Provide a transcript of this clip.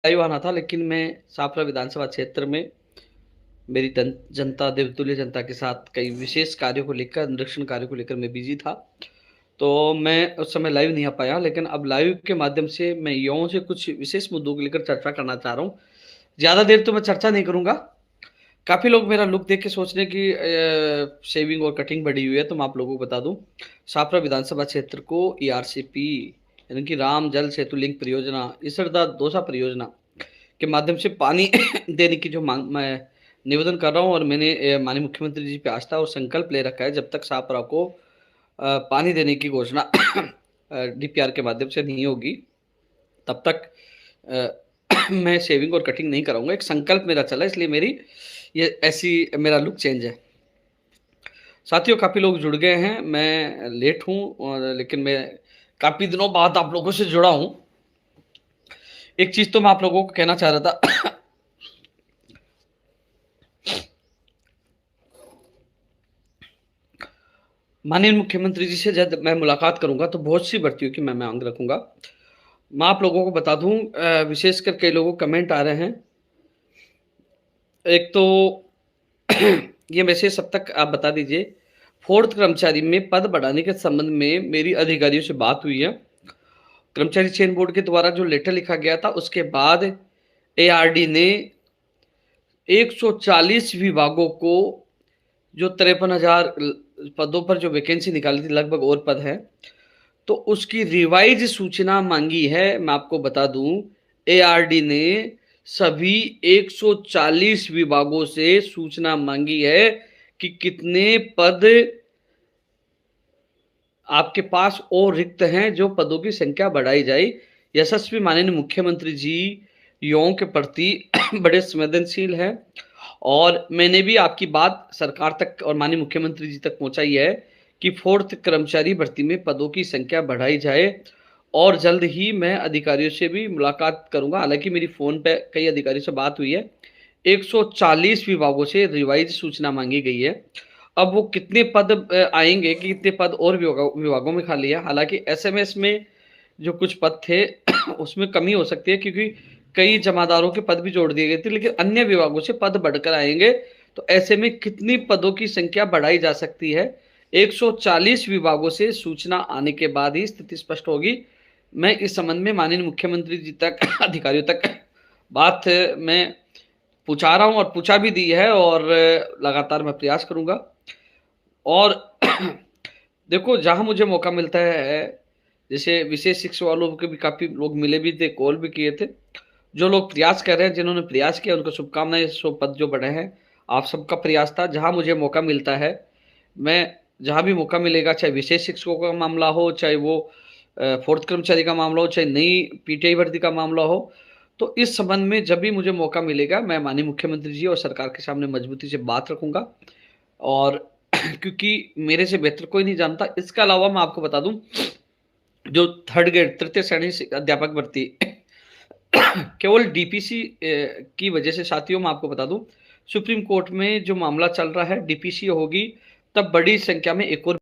Live आना था, लेकिन मैं सापरा विधानसभा क्षेत्र में मेरी जनता देवतुल्य जनता के साथ कई विशेष कार्यों को लेकर, निरीक्षण कार्यों को लेकर मैं बिजी था। तो मैं उस समय लाइव नहीं आ पाया, लेकिन अब लाइव के माध्यम से मैं युवाओं से कुछ विशेष मुद्दों को लेकर चर्चा करना चाह रहा हूँ। ज़्यादा देर तो मैं चर्चा नहीं करूँगा। काफ़ी लोग मेरा लुक देख के सोच रहे हैं कि शेविंग और कटिंग बढ़ी हुई है, तो मैं आप लोगों को बता दूं, छापरा विधानसभा क्षेत्र को ईआरसीपी यानी कि राम जल सेतु लिंक परियोजना, इसरदा दौसा परियोजना के माध्यम से पानी देने की जो मांग मैं निवेदन कर रहा हूं, और मैंने माननीय मुख्यमंत्री जी पे आस्था और संकल्प ले रखा है, जब तक छापरा को पानी देने की घोषणा डीपीआर के माध्यम से नहीं होगी, तब तक मैं शेविंग और कटिंग नहीं कराऊंगा। एक संकल्प मेरा चला, इसलिए मेरी ये ऐसी मेरा लुक चेंज है। साथियों, काफ़ी लोग जुड़ गए हैं, मैं लेट हूँ, और लेकिन मैं काफ़ी दिनों बाद आप लोगों से जुड़ा हूँ। एक चीज़ तो मैं आप लोगों को कहना चाह रहा था। माननीय मुख्यमंत्री जी से जब मैं मुलाकात करूंगा तो बहुत सी भर्तियों की मैं मांग रखूंगा। मैं आप लोगों को बता दूं, विशेषकर कई लोगों को कमेंट आ रहे हैं। एक तो ये मैसेज सब तक आप बता दीजिए, फोर्थ कर्मचारी में पद बढ़ाने के संबंध में मेरी अधिकारियों से बात हुई है। कर्मचारी चयन बोर्ड के द्वारा जो लेटर लिखा गया था, उसके बाद एआरडी ने 140 विभागों को जो 53,000 पदों पर जो वैकेंसी निकाली थी, लगभग और पद है, तो उसकी रिवाइज सूचना मांगी है। मैं आपको बता दूं, एआरडी ने सभी 140 विभागों से सूचना मांगी है कि कितने पद आपके पास और रिक्त हैं, जो पदों की संख्या बढ़ाई जाए। यशस्वी माननीय मुख्यमंत्री जी युवाओं के प्रति बड़े संवेदनशील हैं, और मैंने भी आपकी बात सरकार तक और माननीय मुख्यमंत्री जी तक पहुंचाई है कि फोर्थ कर्मचारी भर्ती में पदों की संख्या बढ़ाई जाए, और जल्द ही मैं अधिकारियों से भी मुलाकात करूंगा। हालांकि मेरी फ़ोन पे कई अधिकारियों से बात हुई है, 140 विभागों से रिवाइज सूचना मांगी गई है। अब वो कितने पद आएंगे कि कितने पद और विभागों में खाली है। हालांकि एसएमएस में जो कुछ पद थे उसमें कमी हो सकती है, क्योंकि कई जमादारों के पद भी जोड़ दिए गए थे, लेकिन अन्य विभागों से पद बढ़कर आएंगे। तो ऐसे में कितनी पदों की संख्या बढ़ाई जा सकती है, 140 विभागों से सूचना आने के बाद ही स्थिति स्पष्ट होगी। मैं इस संबंध में माननीय मुख्यमंत्री जी तक अधिकारियों तक बात मैं पूछा रहा हूं, और पूछा भी दी है, और लगातार मैं प्रयास करूंगा। और देखो, जहां मुझे मौका मिलता है, जैसे विशेष शिक्षा वालों के भी काफ़ी लोग मिले भी थे, कॉल भी किए थे। जो लोग प्रयास कर रहे हैं, जिन्होंने प्रयास किया, उनको शुभकामनाएं। 100 पद जो बढ़े हैं, आप सबका प्रयास था। जहां मुझे मौका मिलता है, मैं जहां भी मौका मिलेगा, चाहे विशेष शिक्षकों का मामला हो, चाहे वो फोर्थ कर्मचारी का मामला हो, चाहे नई पीटीआई भर्ती का मामला हो, तो इस संबंध में जब भी मुझे मौका मिलेगा, मैं माननीय मुख्यमंत्री जी और सरकार के सामने मजबूती से बात रखूंगा। और क्योंकि मेरे से बेहतर कोई नहीं जानता। इसके अलावा मैं आपको बता दूं, जो थर्ड ग्रेड तृतीय श्रेणी अध्यापक भर्ती केवल डीपीसी की वजह से, साथियों मैं आपको बता दूं, सुप्रीम कोर्ट में जो मामला चल रहा है, डीपीसी होगी तब बड़ी संख्या में एक और